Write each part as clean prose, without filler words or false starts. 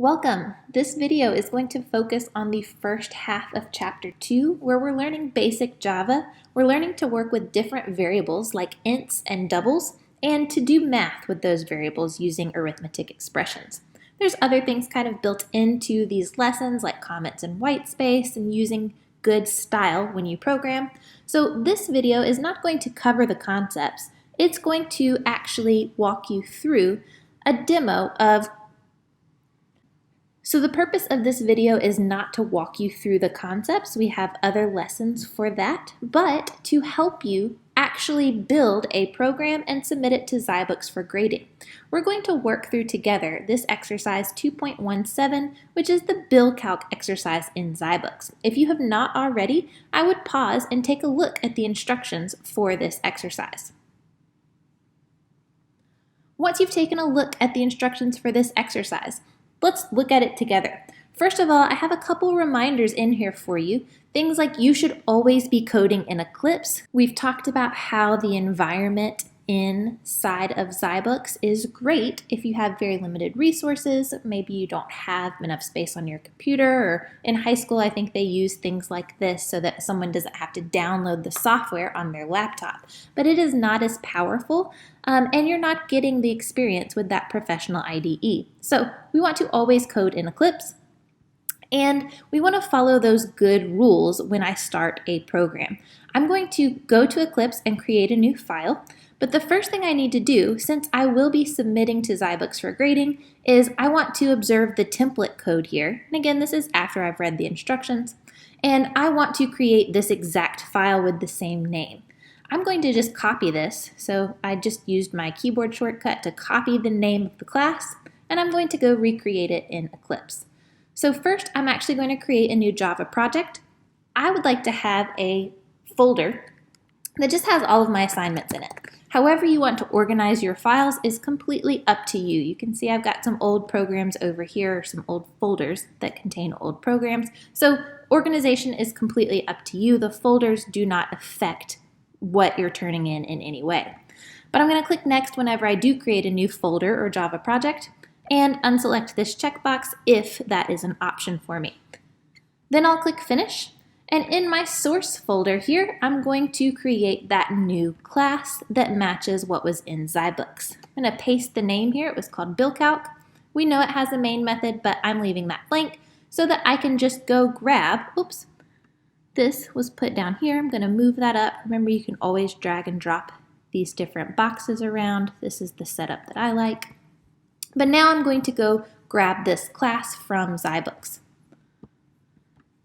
Welcome! This video is going to focus on the first half of Chapter 2, where we're learning basic Java. We're learning to work with different variables like ints and doubles, and to do math with those variables using arithmetic expressions. There's other things kind of built into these lessons like comments and white space and using good style when you program. So this video is not going to cover the concepts. It's going to actually walk you through a demo of. So the purpose of this video is not to walk you through the concepts. We have other lessons for that, but to help you actually build a program and submit it to zyBooks for grading. We're going to work through together this exercise 2.17, which is the BillCalc exercise in zyBooks. If you have not already, I would pause and take a look at the instructions for this exercise. Once you've taken a look at the instructions for this exercise, let's look at it together. First of all, I have a couple reminders in here for you. Things like you should always be coding in Eclipse. We've talked about how the environment inside of zyBooks is great if you have very limited resources. Maybe you don't have enough space on your computer, or in high school I think they use things like this so that someone doesn't have to download the software on their laptop. But it is not as powerful, and you're not getting the experience with that professional IDE. So we want to always code in Eclipse, and we want to follow those good rules when I start a program. I'm going to go to Eclipse and create a new file. But the first thing I need to do, since I will be submitting to zyBooks for grading, is I want to observe the template code here. And again, this is after I've read the instructions. And I want to create this exact file with the same name. I'm going to just copy this. So I just used my keyboard shortcut to copy the name of the class, and I'm going to go recreate it in Eclipse. So first, I'm actually going to create a new Java project. I would like to have a folder that just has all of my assignments in it. However you want to organize your files is completely up to you. You can see I've got some old programs over here, or some old folders that contain old programs. So organization is completely up to you. The folders do not affect what you're turning in any way. But I'm going to click Next whenever I do create a new folder or Java project, and unselect this checkbox if that is an option for me. Then I'll click Finish. And in my source folder here, I'm going to create that new class that matches what was in zyBooks. I'm going to paste the name here. It was called BillCalc. We know it has a main method, but I'm leaving that blank so that I can just go grab, oops, this was put down here. I'm going to move that up. Remember, you can always drag and drop these different boxes around. This is the setup that I like. But now I'm going to go grab this class from zyBooks.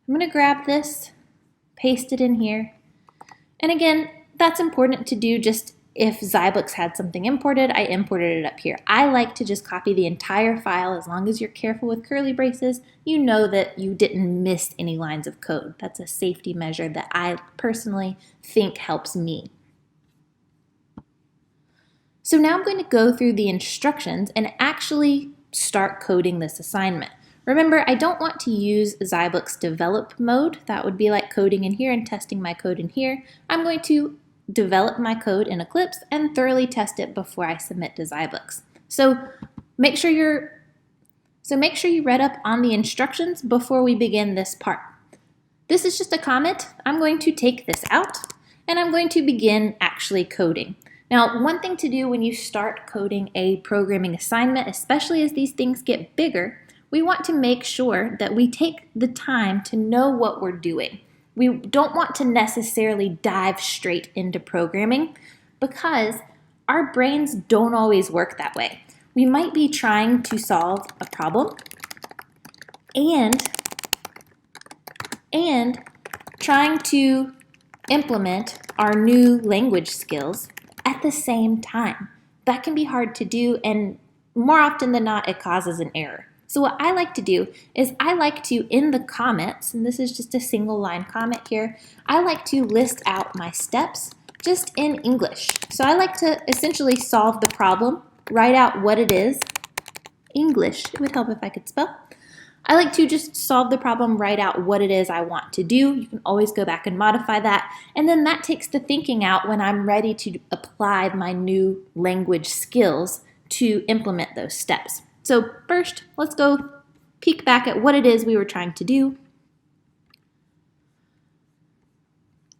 I'm going to grab this, paste it in here. And again, that's important to do just if zyBooks had something imported, I imported it up here. I like to just copy the entire file. As long as you're careful with curly braces, you know that you didn't miss any lines of code. That's a safety measure that I personally think helps me. So now I'm going to go through the instructions and actually start coding this assignment. Remember, I don't want to use zyBooks develop mode. That would be like coding in here and testing my code in here. I'm going to develop my code in Eclipse and thoroughly test it before I submit to zyBooks. So make sure you read up on the instructions before we begin this part. This is just a comment. I'm going to take this out and I'm going to begin actually coding. Now, one thing to do when you start coding a programming assignment, especially as these things get bigger, we want to make sure that we take the time to know what we're doing. We don't want to necessarily dive straight into programming because our brains don't always work that way. We might be trying to solve a problem and trying to implement our new language skills at the same time. That can be hard to do, and more often than not, it causes an error. So what I like to do is I like to, in the comments, and this is just a single line comment here, I like to list out my steps just in English. So I like to essentially solve the problem, write out what it is. English, it would help if I could spell. I like to just solve the problem, write out what it is I want to do. You can always go back and modify that. And then that takes the thinking out when I'm ready to apply my new language skills to implement those steps. So first, let's go peek back at what it is we were trying to do.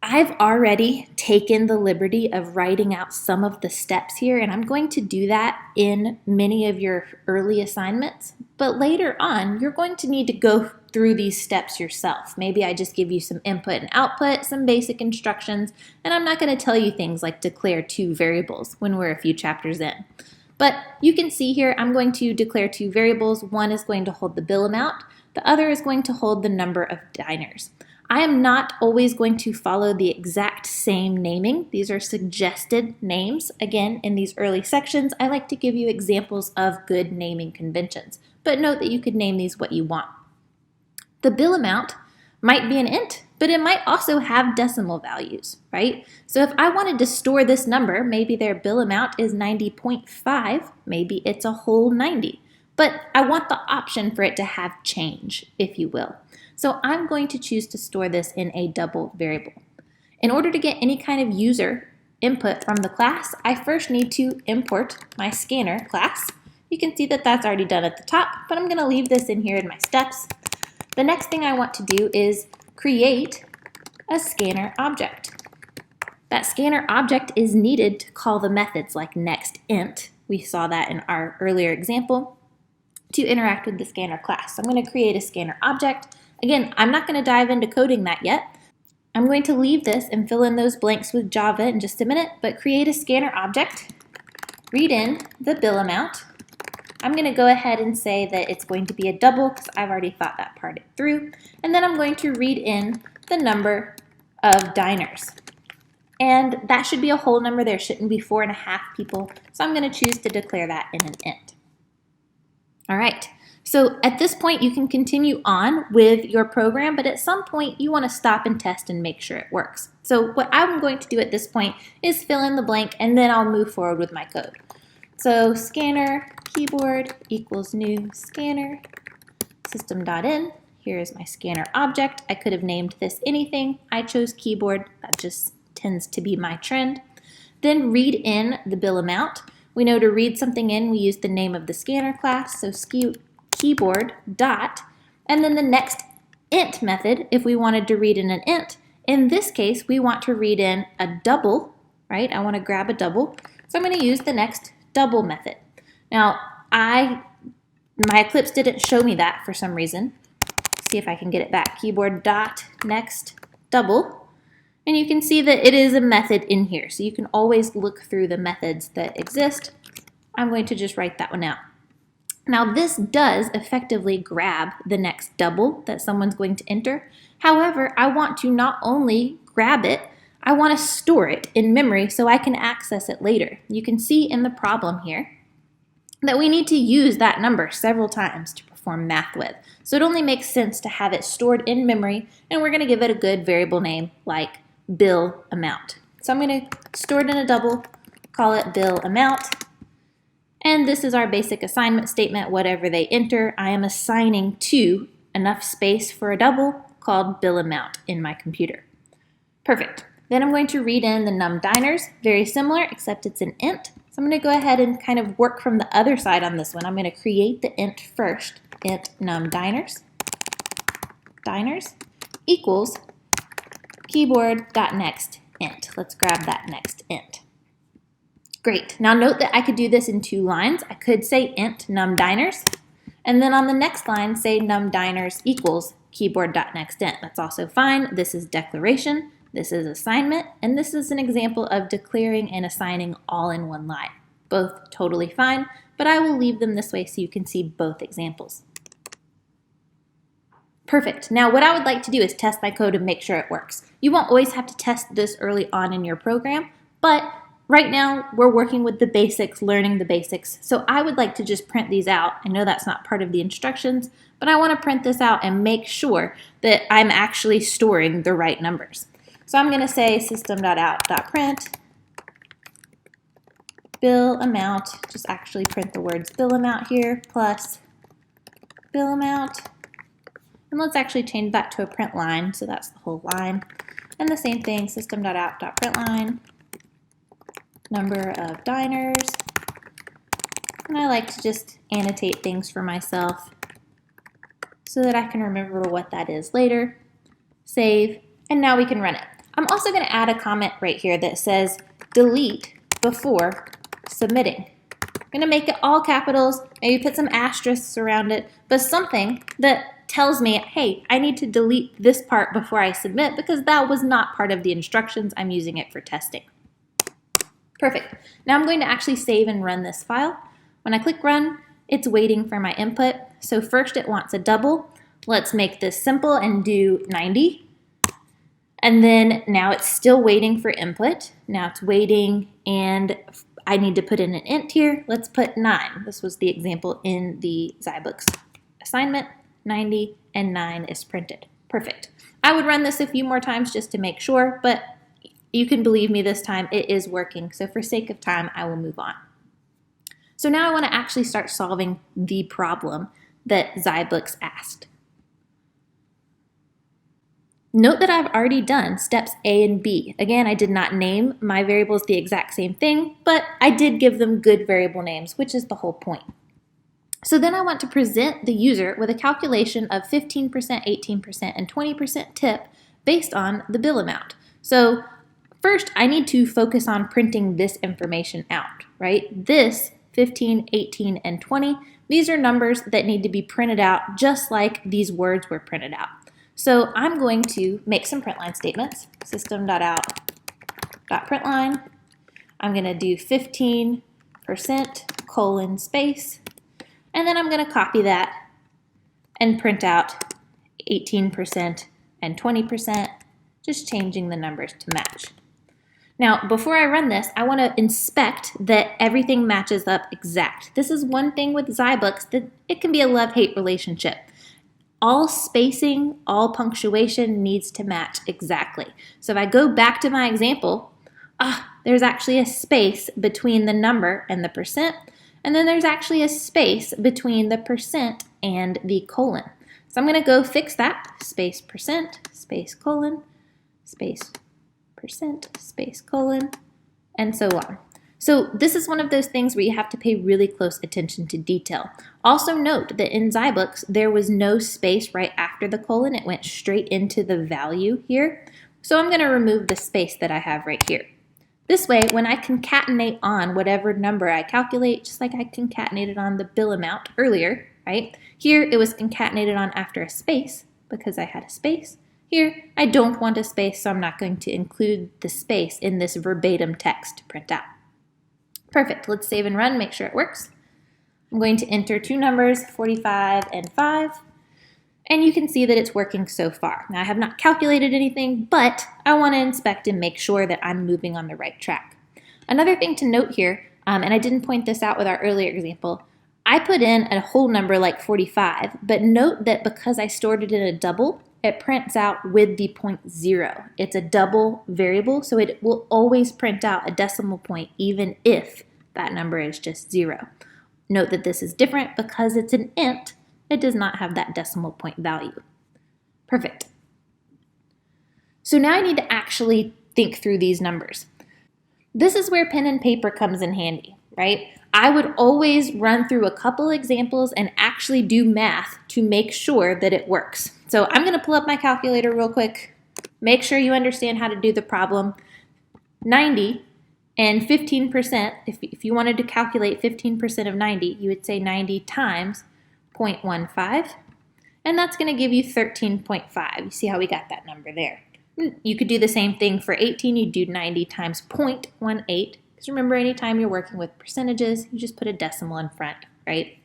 I've already taken the liberty of writing out some of the steps here, and I'm going to do that in many of your early assignments. But later on, you're going to need to go through these steps yourself. Maybe I just give you some input and output, some basic instructions, and I'm not going to tell you things like declare two variables when we're a few chapters in. But you can see here, I'm going to declare two variables. One is going to hold the bill amount. The other is going to hold the number of diners. I am not always going to follow the exact same naming. These are suggested names. Again, in these early sections, I like to give you examples of good naming conventions. But note that you could name these what you want. The bill amount might be an int, but it might also have decimal values, right? So if I wanted to store this number, maybe their bill amount is 90.5, maybe it's a whole 90. But I want the option for it to have change, if you will. So I'm going to choose to store this in a double variable. In order to get any kind of user input from the class, I first need to import my scanner class. You can see that that's already done at the top, but I'm going to leave this in here in my steps. The next thing I want to do is create a scanner object. That scanner object is needed to call the methods like nextInt. We saw that in our earlier example, to interact with the scanner class. So I'm going to create a scanner object. Again, I'm not going to dive into coding that yet. I'm going to leave this and fill in those blanks with Java in just a minute, but create a scanner object, read in the bill amount. I'm going to go ahead and say that it's going to be a double because I've already thought that part through. And then I'm going to read in the number of diners. And that should be a whole number. There shouldn't be 4.5 people. So I'm going to choose to declare that in an int. All right. So at this point, you can continue on with your program, but at some point you want to stop and test and make sure it works. So what I'm going to do at this point is fill in the blank, and then I'll move forward with my code. So scanner keyboard equals new scanner system.in. Here is my scanner object. I could have named this anything. I chose keyboard. That just tends to be my trend. Then read in the bill amount. We know to read something in, we use the name of the scanner class, so keyboard dot, and then the next int method, if we wanted to read in an int. In this case, we want to read in a double, right? I want to grab a double, so I'm going to use the next double method. Now, my Eclipse didn't show me that for some reason. Let's see if I can get it back. Keyboard dot next double, and you can see that it is a method in here, so you can always look through the methods that exist. I'm going to just write that one out. Now this does effectively grab the next double that someone's going to enter. However, I want to not only grab it, I want to store it in memory so I can access it later. You can see in the problem here that we need to use that number several times to perform math with. So it only makes sense to have it stored in memory, and we're going to give it a good variable name like bill amount. So I'm going to store it in a double, call it bill amount. And this is our basic assignment statement. Whatever they enter, I am assigning to enough space for a double called bill amount in my computer. Perfect. Then I'm going to read in the num diners. Very similar, except it's an int. So I'm going to go ahead and kind of work from the other side on this one. I'm going to create the int first. Int num diners equals keyboard.next int. Let's grab that next int. Great. Now note that I could do this in 2 lines. I could say int num diners, and then on the next line say num diners equals keyboard.nextInt. That's also fine. This is declaration, this is assignment, and this is an example of declaring and assigning all in one line. Both totally fine, but I will leave them this way so you can see both examples. Perfect. Now what I would like to do is test my code and make sure it works. You won't always have to test this early on in your program, but right now, we're working with the basics, learning the basics, so I would like to just print these out. I know that's not part of the instructions, but I want to print this out and make sure that I'm actually storing the right numbers. So I'm going to say system.out.print bill amount, just actually print the words bill amount here, plus bill amount, and let's actually change that to a print line, so that's the whole line, and the same thing, system.out.println number of diners, and I like to just annotate things for myself. so that I can remember what that is later. Save, and now we can run it. I'm also going to add a comment right here that says delete before submitting. I'm going to make it all capitals, maybe put some asterisks around it, but something that tells me, hey, I need to delete this part before I submit because that was not part of the instructions. I'm using it for testing. Perfect. Now I'm going to actually save and run this file. When I click run, it's waiting for my input. So first it wants a double. Let's make this simple and do 90. And then now it's still waiting for input. Now it's waiting and I need to put in an int here. Let's put 9. This was the example in the zyBooks assignment. 90 and 9 is printed. Perfect. I would run this a few more times just to make sure, but you can believe me this time, it is working. So for sake of time, I will move on. So now I want to actually start solving the problem that zyBooks asked. Note that I've already done steps A and B. Again, I did not name my variables the exact same thing, but I did give them good variable names, which is the whole point. So then I want to present the user with a calculation of 15%, 18%, and 20% tip based on the bill amount. So first, I need to focus on printing this information out, right? This 15, 18, and 20, these are numbers that need to be printed out just like these words were printed out. So I'm going to make some printline statements, system.out.println. I'm going to do 15% colon space, and then I'm going to copy that and print out 18% and 20%, just changing the numbers to match. Now, before I run this, I want to inspect that everything matches up exact. This is one thing with zyBooks that it can be a love-hate relationship. All spacing, all punctuation needs to match exactly. So if I go back to my example, there's actually a space between the number and the percent, and then there's actually a space between the percent and the colon. So I'm going to go fix that, space percent, space colon, space percent, space colon, and so on. So this is one of those things where you have to pay really close attention to detail. Also note that in zyBooks, there was no space right after the colon. It went straight into the value here. So I'm going to remove the space that I have right here. This way, when I concatenate on whatever number I calculate, just like I concatenated on the bill amount earlier, right? Here, it was concatenated on after a space because I had a space. Here, I don't want a space, so I'm not going to include the space in this verbatim text to print out. Perfect. Let's save and run, make sure it works. I'm going to enter two numbers, 45 and 5, and you can see that it's working so far. Now, I have not calculated anything, but I want to inspect and make sure that I'm moving on the right track. Another thing to note here, and I didn't point this out with our earlier example, I put in a whole number like 45, but note that because I stored it in a double, it prints out with the 0.0. It's a double variable, so it will always print out a decimal point even if that number is just 0. Note that this is different because it's an int. It does not have that decimal point value. Perfect. So now I need to actually think through these numbers. This is where pen and paper comes in handy, right? I would always run through a couple examples and actually do math to make sure that it works. So I'm going to pull up my calculator real quick. Make sure you understand how to do the problem. 90 and 15%, if you wanted to calculate 15% of 90, you would say 90 times 0.15, and that's going to give you 13.5. You see how we got that number there. You could do the same thing for 18. You do 90 times 0.18, because remember, anytime you're working with percentages, you just put a decimal in front, right?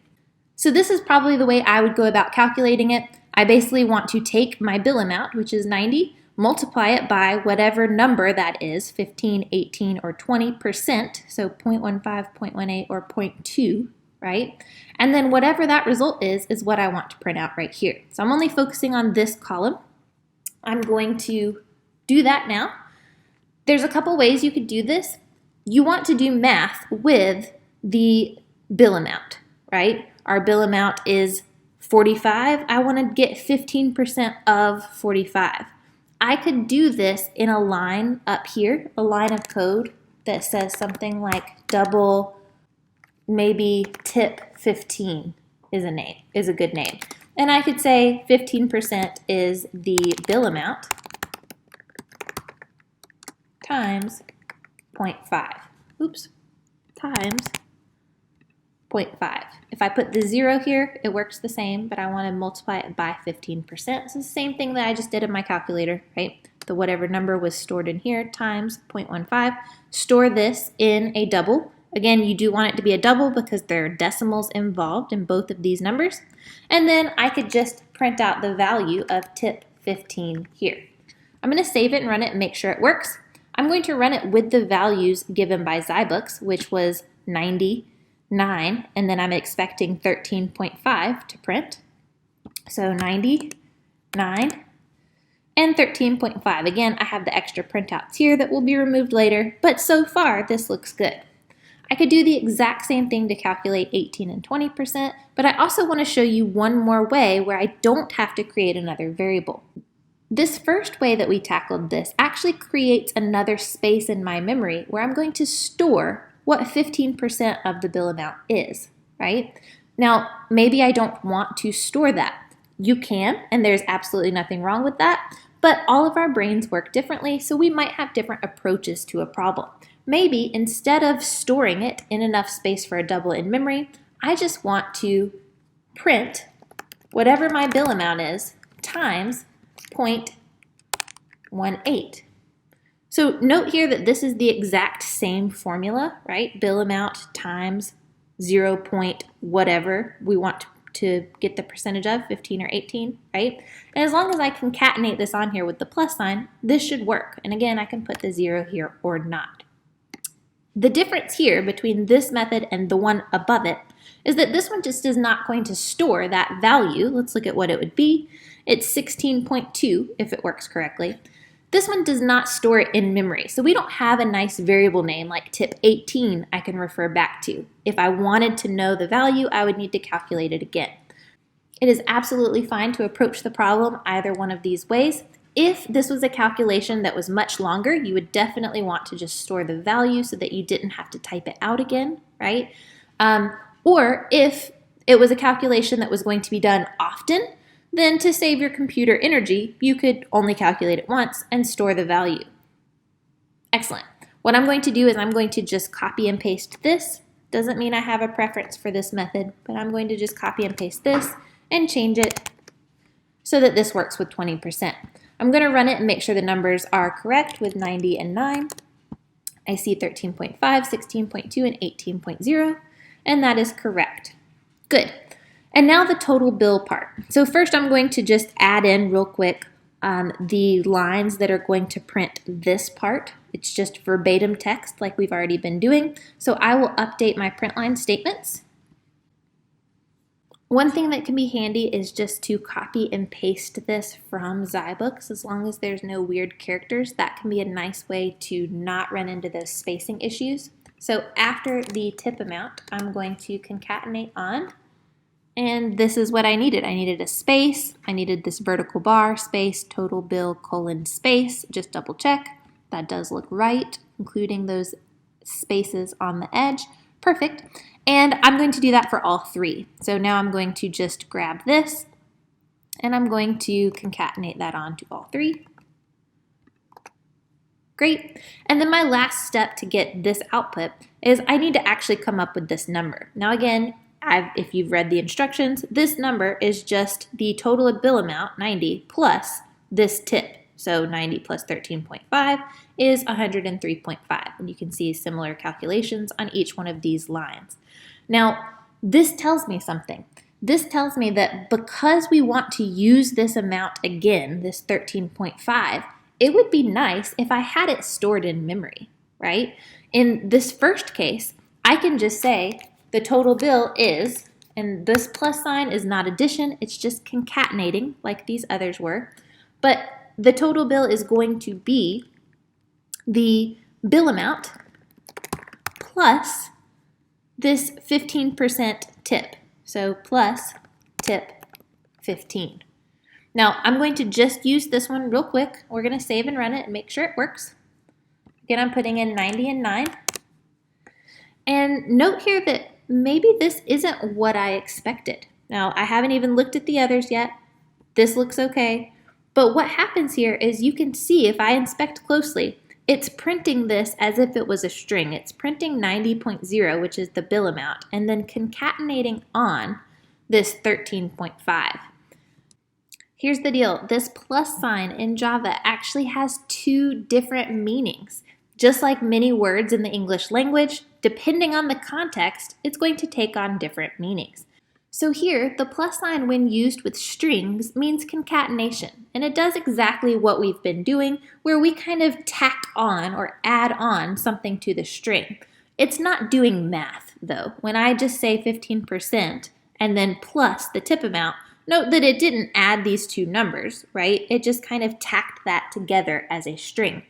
So this is probably the way I would go about calculating it. I basically want to take my bill amount, which is 90, multiply it by whatever number that is, 15, 18, or 20%, so 0.15, 0.18, or 0.2, right? And then whatever that result is what I want to print out right here. So I'm only focusing on this column. I'm going to do that now. There's a couple ways you could do this. You want to do math with the bill amount, right? Our bill amount is 45. I want to get 15% of 45. I could do this in a line up here, a line of code that says something like double, maybe tip 15 is a good name. And I could say 15% is the bill amount times 0.5. Oops, times 0.5. If I put the 0 here, it works the same, but I want to multiply it by 15%. So it's the same thing that I just did in my calculator, right? The whatever number was stored in here times 0.15. Store this in a double. Again, you do want it to be a double because there are decimals involved in both of these numbers. And then I could just print out the value of tip 15 here. I'm going to save it and run it and make sure it works. I'm going to run it with the values given by zyBooks, which was 99, and then I'm expecting 13.5 to print. So 99 and 13.5. Again, I have the extra printouts here that will be removed later, but so far this looks good. I could do the exact same thing to calculate 18 and 20%, but I also want to show you one more way where I don't have to create another variable. This first way that we tackled this actually creates another space in my memory where I'm going to store what 15% of the bill amount is, right? Now, maybe I don't want to store that. You can, and there's absolutely nothing wrong with that, but all of our brains work differently, so we might have different approaches to a problem. Maybe instead of storing it in enough space for a double in memory, I just want to print whatever my bill amount is times 0.18. So note here that this is the exact same formula, right? Bill amount times 0 point whatever we want to get the percentage of, 15 or 18, right? And as long as I concatenate this on here with the plus sign, this should work. And again, I can put the 0 here or not. The difference here between this method and the one above it is that this one just is not going to store that value. Let's look at what it would be. It's 16.2 if it works correctly. This one does not store it in memory, so we don't have a nice variable name like tip 18 I can refer back to. If I wanted to know the value, I would need to calculate it again. It is absolutely fine to approach the problem either one of these ways. If this was a calculation that was much longer, you would definitely want to just store the value so that you didn't have to type it out again, right? Or if it was a calculation that was going to be done often, then to save your computer energy, you could only calculate it once and store the value. Excellent. What I'm going to do is I'm going to just copy and paste this. Doesn't mean I have a preference for this method, but I'm going to just copy and paste this and change it so that this works with 20%. I'm going to run it and make sure the numbers are correct with 90 and 9. I see 13.5, 16.2, and 18.0, and that is correct. Good. And now the total bill part. So first I'm going to just add in real quick the lines that are going to print this part. It's just verbatim text like we've already been doing. So I will update my print line statements. One thing that can be handy is just to copy and paste this from zyBooks. As long as there's no weird characters, that can be a nice way to not run into those spacing issues. So after the tip amount, I'm going to concatenate on, and this is what I needed. I needed a space, I needed this vertical bar, space, total bill, colon, space. Just double check. That does look right, including those spaces on the edge. Perfect. And I'm going to do that for all three. So now I'm going to just grab this and I'm going to concatenate that onto all three. Great. And then my last step to get this output is I need to actually come up with this number. Now again, if you've read the instructions, this number is just the total bill amount, 90, plus this tip. So 90 plus 13.5 is 103.5. And you can see similar calculations on each one of these lines. Now, this tells me something. This tells me that because we want to use this amount again, this 13.5, it would be nice if I had it stored in memory, right? In this first case, I can just say the total bill is, and this plus sign is not addition, it's just concatenating like these others were, but the total bill is going to be the bill amount plus this 15% tip. So plus tip 15. Now I'm going to just use this one real quick. We're going to save and run it and make sure it works. Again, I'm putting in 90 and 9. And note here that maybe this isn't what I expected. Now, I haven't even looked at the others yet. This looks okay. But what happens here is you can see, if I inspect closely, it's printing this as if it was a string. It's printing 90.0, which is the bill amount, and then concatenating on this 13.5. Here's the deal. This plus sign in Java actually has two different meanings. Just like many words in the English language, depending on the context, it's going to take on different meanings. So here, the plus sign when used with strings means concatenation, and it does exactly what we've been doing, where we kind of tack on or add on something to the string. It's not doing math, though. When I just say 15% and then plus the tip amount, note that it didn't add these two numbers, right? It just kind of tacked that together as a string.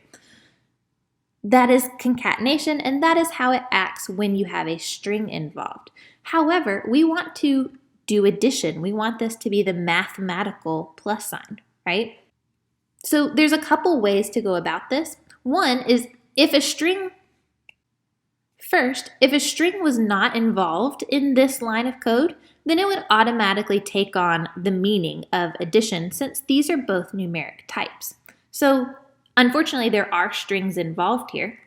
That is concatenation, and that is how it acts when you have a string involved. However, we want to do addition. We want this to be the mathematical plus sign, right? So there's a couple ways to go about this. One is if a string was not involved in this line of code, then it would automatically take on the meaning of addition, since these are both numeric types. So unfortunately, there are strings involved here.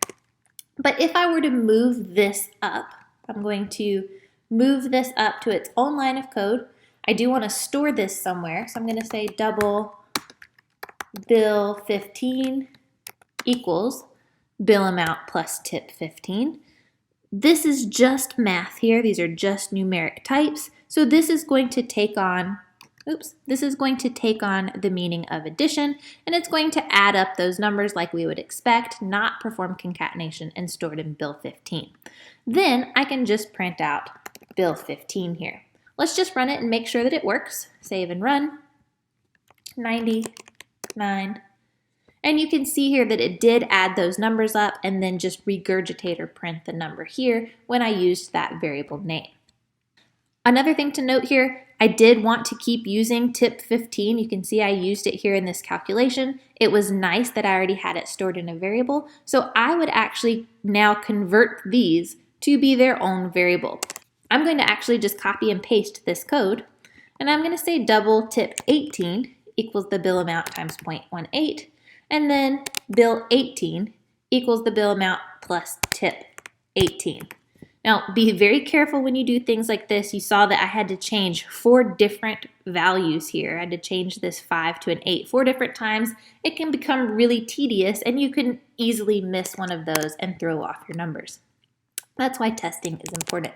But if I were to move this up, I'm going to move this up to its own line of code. I do want to store this somewhere, so I'm going to say double bill 15 equals bill amount plus tip 15. This is just math here. These are just numeric types. So this is going to take on the meaning of addition, and it's going to add up those numbers like we would expect, not perform concatenation and stored in bill 15. Then I can just print out bill 15 here. Let's just run it and make sure that it works. Save and run. 99. And you can see here that it did add those numbers up and then just regurgitate or print the number here when I used that variable name. Another thing to note here, I did want to keep using tip 15. You can see I used it here in this calculation. It was nice that I already had it stored in a variable, so I would actually now convert these to be their own variable. I'm going to actually just copy and paste this code, and I'm going to say double tip 18 equals the bill amount times 0.18, and then bill 18 equals the bill amount plus tip 18. Now, be very careful when you do things like this. You saw that I had to change 4 different values here. I had to change this 5 to an 8 4 different times. It can become really tedious, and you can easily miss one of those and throw off your numbers. That's why testing is important.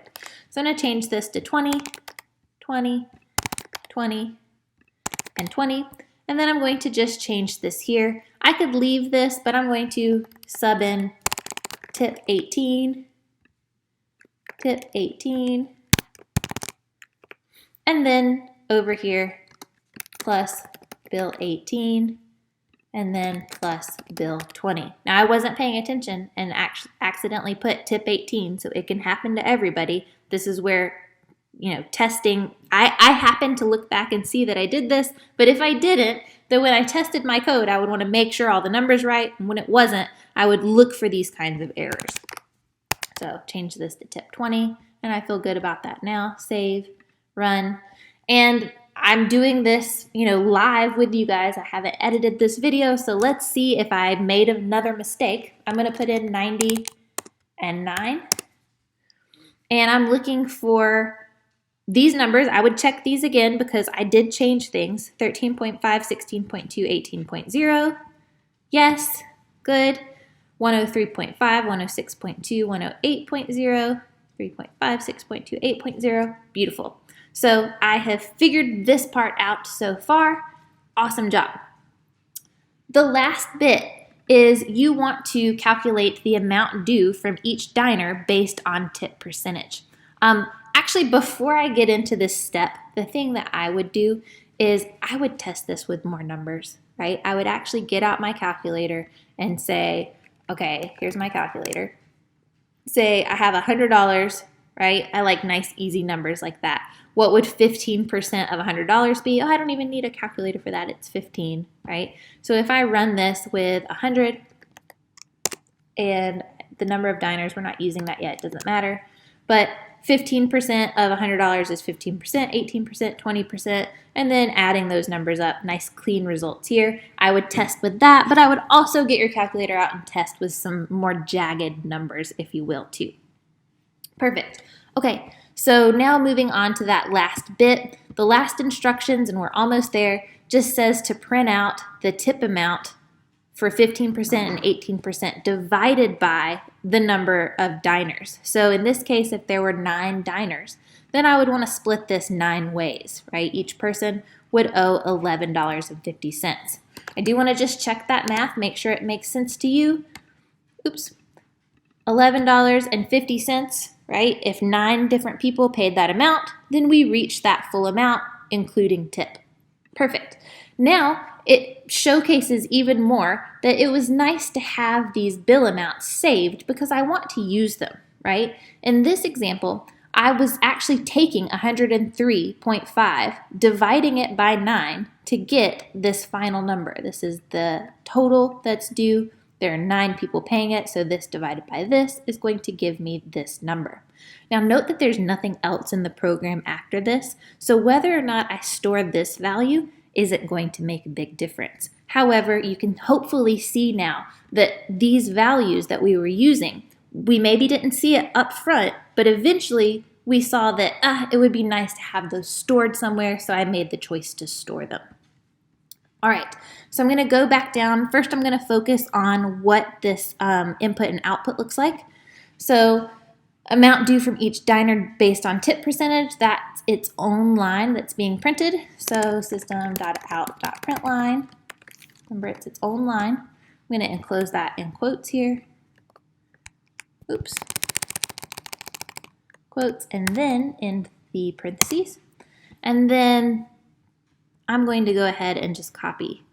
So I'm going to change this to 20, 20, 20, and 20. And then I'm going to just change this here. I could leave this, but I'm going to sub in tip 18, tip 18, and then over here, plus bill 18, and then plus bill 20. Now I wasn't paying attention and accidentally put tip 18, so it can happen to everybody. This is where, testing, I happened to look back and see that I did this, but if I didn't, then when I tested my code, I would want to make sure all the numbers right, and when it wasn't, I would look for these kinds of errors. So change this to tip 20, and I feel good about that now. Save, run, and I'm doing this, live with you guys. I haven't edited this video, so let's see if I made another mistake. I'm going to put in 90 and 9, and I'm looking for these numbers. I would check these again because I did change things. 13.5, 16.2, 18.0. Yes, good. 103.5, 106.2, 108.0, 3.5, 6.2, 8.0. Beautiful. So I have figured this part out so far. Awesome job. The last bit is you want to calculate the amount due from each diner based on tip percentage. Actually, before I get into this step, the thing that I would do is I would test this with more numbers, right? I would actually get out my calculator and say, okay, here's my calculator. Say I have $100, right? I like nice, easy numbers like that. What would 15% of $100 be? Oh, I don't even need a calculator for that. It's 15, right? So if I run this with 100 and the number of diners, we're not using that yet, it doesn't matter. But 15% of $100 is 15%, 18%, 20%, and then adding those numbers up. Nice clean results here. I would test with that, but I would also get your calculator out and test with some more jagged numbers, if you will, too. Perfect. Okay, so now moving on to that last bit. The last instructions, and we're almost there, just says to print out the tip amount for 15% and 18% divided by the number of diners. So in this case, if there were 9 diners, then I would want to split this 9 ways, right? Each person would owe $11.50. I do want to just check that math, make sure it makes sense to you. Oops. $11.50, right? If 9 different people paid that amount, then we reach that full amount, including tip. Perfect. Now, it showcases even more that it was nice to have these bill amounts saved because I want to use them, right? In this example, I was actually taking 103.5, dividing it by 9 to get this final number. This is the total that's due. There are 9 people paying it, so this divided by this is going to give me this number. Now note that there's nothing else in the program after this, so whether or not I store this value isn't going to make a big difference. However, you can hopefully see now that these values that we were using, we maybe didn't see it up front, but eventually we saw that it would be nice to have those stored somewhere, so I made the choice to store them. All right, so I'm going to go back down. First, I'm going to focus on what this input and output looks like. So amount due from each diner based on tip percentage, that's its own line that's being printed. So system.out.println, remember it's its own line. I'm going to enclose that in quotes here. Oops. Quotes, and then in the parentheses. And then I'm going to go ahead and just copy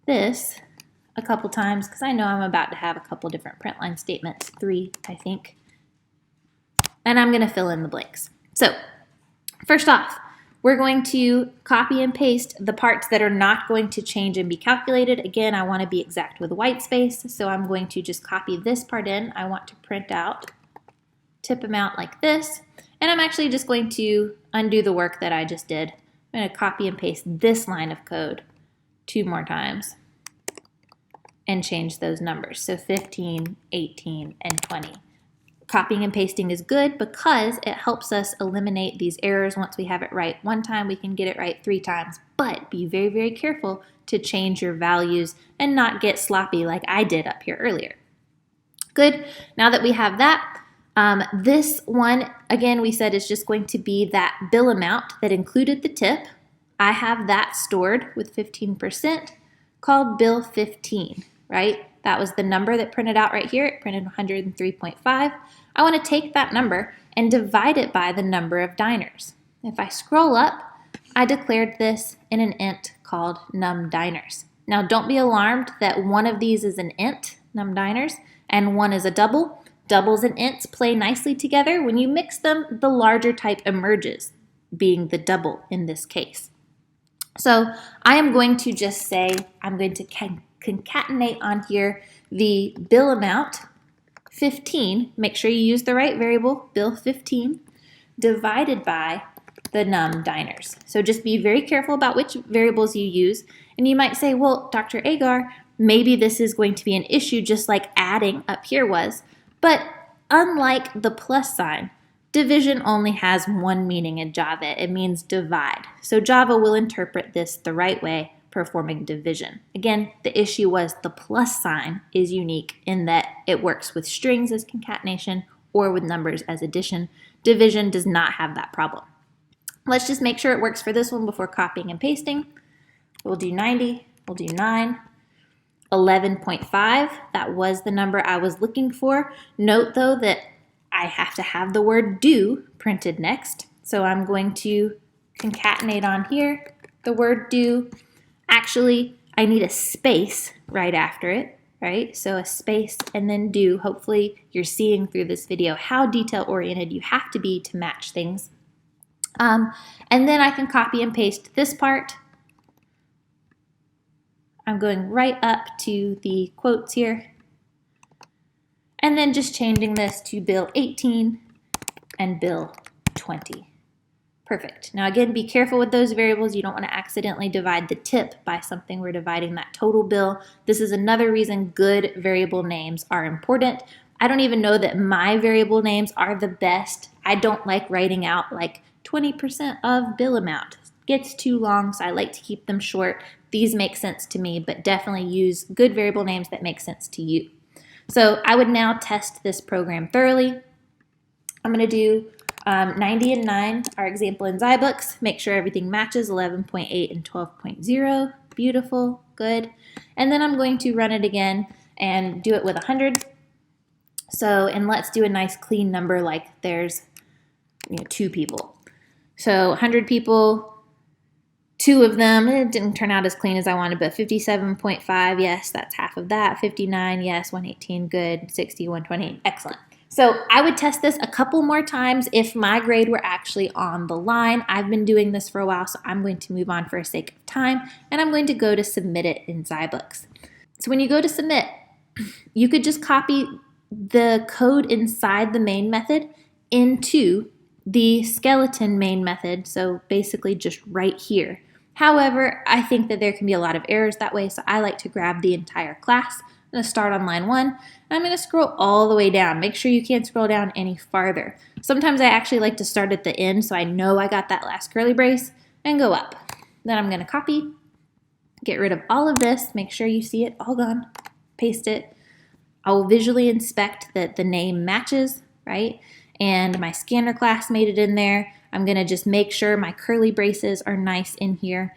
this a couple times because I know I'm about to have a couple different print line statements, 3, I think. And I'm going to fill in the blanks. So first off, we're going to copy and paste the parts that are not going to change and be calculated. Again, I want to be exact with white space, so I'm going to just copy this part in. I want to print out tip amount like this, and I'm actually just going to undo the work that I just did. I'm going to copy and paste this line of code 2 more times and change those numbers. So 15, 18, and 20. Copying and pasting is good because it helps us eliminate these errors. Once we have it right 1 time, we can get it right 3 times. But be very, very careful to change your values and not get sloppy like I did up here earlier. Good. Now that we have that, this one, again, we said is just going to be that bill amount that included the tip. I have that stored with 15% called bill 15, right? That was the number that printed out right here. It printed 103.5. I want to take that number and divide it by the number of diners. If I scroll up, I declared this in an int called num diners. Now don't be alarmed that one of these is an int, num diners, and one is a double. Doubles and ints play nicely together. When you mix them, the larger type emerges, being the double in this case. So I am going to just say, I'm going to concatenate on here the bill amount, 15, make sure you use the right variable, bill 15, divided by the num diners. So just be very careful about which variables you use. And you might say, well, Dr. Agar, maybe this is going to be an issue just like adding up here was. But unlike the plus sign, division only has one meaning in Java. It means divide. So Java will interpret this the right way, performing division. Again, the issue was the plus sign is unique in that it works with strings as concatenation or with numbers as addition. Division does not have that problem. Let's just make sure it works for this one before copying and pasting. We'll do 90, we'll do 9. 11.5, that was the number I was looking for. Note though that I have to have the word do printed next. So I'm going to concatenate on here the word do. Actually, I need a space right after it, right? So a space and then do. Hopefully you're seeing through this video how detail oriented you have to be to match things. And then I can copy and paste this part. I'm going right up to the quotes here, and then just changing this to bill 18 and bill 20. Perfect. Now again, be careful with those variables. You don't want to accidentally divide the tip by something. We're dividing that total bill. This is another reason good variable names are important. I don't even know that my variable names are the best. I don't like writing out like 20% of bill amount. It gets too long, so I like to keep them short. These make sense to me, but definitely use good variable names that make sense to you. So I would now test this program thoroughly. I'm going to do 90 and 9, our example in zyBooks. Make sure everything matches 11.8 and 12.0. Beautiful, good. And then I'm going to run it again and do it with 100. So, and let's do a nice clean number like there's 2 people. So 100 people, 2 of them, it didn't turn out as clean as I wanted, but 57.5, yes, that's half of that. 59, yes, 118, good. 60, 120, excellent. So I would test this a couple more times if my grade were actually on the line. I've been doing this for a while, so I'm going to move on for the sake of time, and I'm going to go to submit it in zyBooks. So when you go to submit, you could just copy the code inside the main method into the skeleton main method, so basically just right here. However, I think that there can be a lot of errors that way, so I like to grab the entire class. I'm going to start on line 1, and I'm going to scroll all the way down. Make sure you can't scroll down any farther. Sometimes I actually like to start at the end so I know I got that last curly brace and go up. Then I'm going to copy, get rid of all of this, make sure you see it all gone, paste it. I'll visually inspect that the name matches, right? And my scanner class made it in there. I'm going to just make sure my curly braces are nice in here.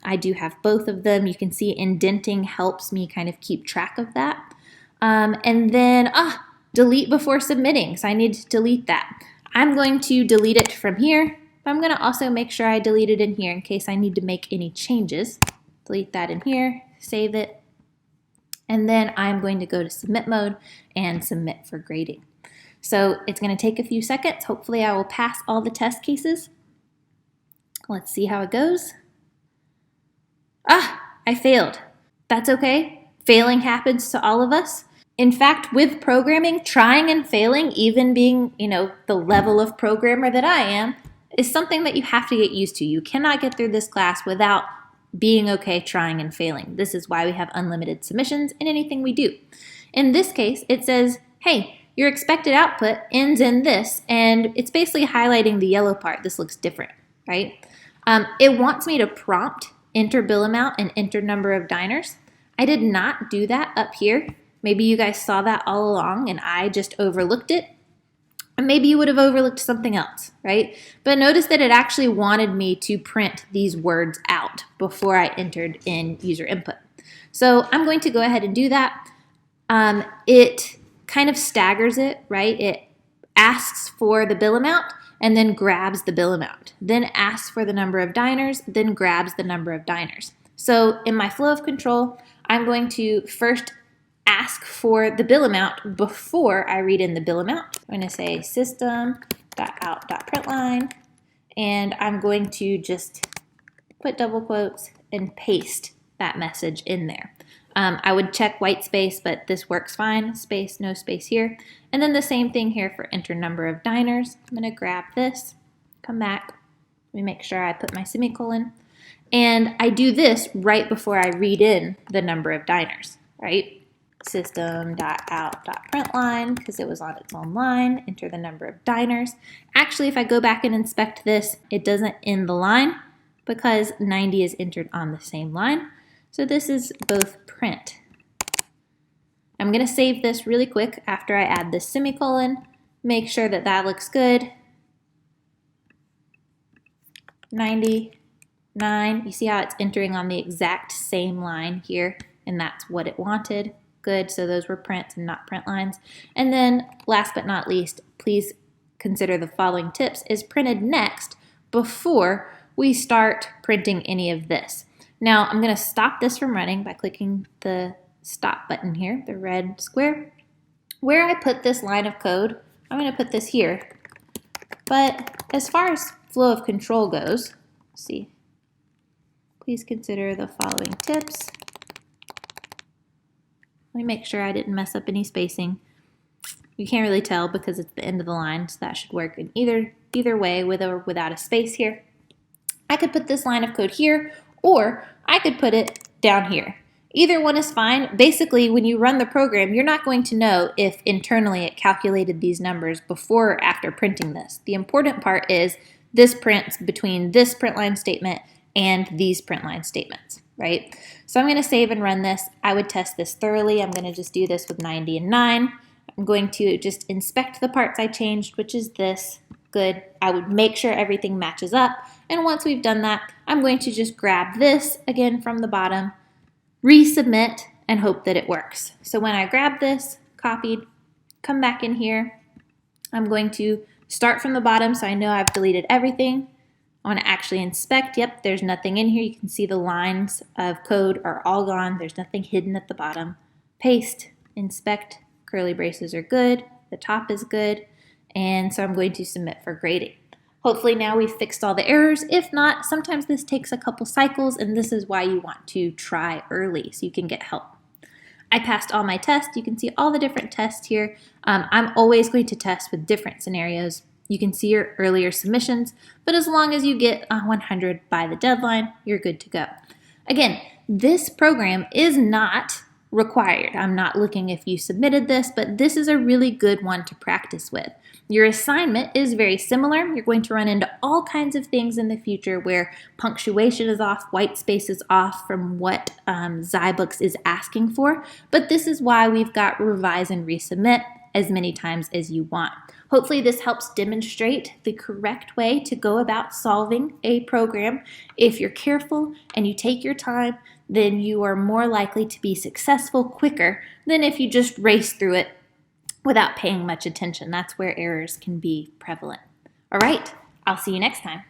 I do have both of them. You can see indenting helps me kind of keep track of that. And then, delete before submitting. So I need to delete that. I'm going to delete it from here, but I'm going to also make sure I delete it in here in case I need to make any changes. Delete that in here, save it. And then I'm going to go to submit mode and submit for grading. So it's going to take a few seconds. Hopefully I will pass all the test cases. Let's see how it goes. I failed. That's okay. Failing happens to all of us. In fact, with programming, trying and failing, even being, the level of programmer that I am, is something that you have to get used to. You cannot get through this class without being okay trying and failing. This is why we have unlimited submissions in anything we do. In this case, it says, hey, your expected output ends in this, and it's basically highlighting the yellow part. This looks different, right? It wants me to prompt enter bill amount and enter number of diners. I did not do that up here. Maybe you guys saw that all along and I just overlooked it. And maybe you would have overlooked something else, right? But notice that it actually wanted me to print these words out before I entered in user input. So I'm going to go ahead and do that. It kind of staggers it, right? It asks for the bill amount and then grabs the bill amount, then asks for the number of diners, then grabs the number of diners. So in my flow of control, I'm going to first ask for the bill amount before I read in the bill amount. I'm going to say system.out.println, and I'm going to just put double quotes and paste that message in there. I would check white space, but this works fine. Space, no space here. And then the same thing here for enter number of diners. I'm going to grab this, come back. Let me make sure I put my semicolon. And I do this right before I read in the number of diners, right? System.out.println, because it was on its own line, enter the number of diners. Actually, if I go back and inspect this, it doesn't end the line because 90 is entered on the same line. So this is both print. I'm going to save this really quick after I add this semicolon. Make sure that that looks good. 99. You see how it's entering on the exact same line here, and that's what it wanted. Good, so those were prints and not print lines. And then last but not least, please consider the following tips is printed next before we start printing any of this. Now I'm going to stop this from running by clicking the stop button here, the red square. Where I put this line of code, I'm going to put this here. But as far as flow of control goes, let's see, please consider the following tips. Let me make sure I didn't mess up any spacing. You can't really tell because it's the end of the line, so that should work in either way, with or without a space here. I could put this line of code here, or I could put it down here. Either one is fine. Basically, when you run the program, you're not going to know if internally it calculated these numbers before or after printing this. The important part is this prints between this print line statement and these print line statements, right? So I'm going to save and run this. I would test this thoroughly. I'm going to just do this with 90 and 9. I'm going to just inspect the parts I changed, which is this. Good. I would make sure everything matches up. And once we've done that, I'm going to just grab this again from the bottom, resubmit, and hope that it works. So when I grab this, copied, come back in here, I'm going to start from the bottom so I know I've deleted everything. I want to actually inspect. Yep, there's nothing in here. You can see the lines of code are all gone. There's nothing hidden at the bottom. Paste, inspect, curly braces are good, the top is good, and so I'm going to submit for grading. Hopefully now we've fixed all the errors. If not, sometimes this takes a couple cycles, and this is why you want to try early so you can get help. I passed all my tests. You can see all the different tests here. I'm always going to test with different scenarios. You can see your earlier submissions, but as long as you get 100 by the deadline, you're good to go. Again, this program is not required. I'm not looking if you submitted this, but this is a really good one to practice with. Your assignment is very similar. You're going to run into all kinds of things in the future where punctuation is off, white space is off from what zyBooks is asking for, but this is why we've got revise and resubmit as many times as you want. Hopefully this helps demonstrate the correct way to go about solving a program. If you're careful and you take your time, then you are more likely to be successful quicker than if you just race through it without paying much attention. That's where errors can be prevalent. All right, I'll see you next time.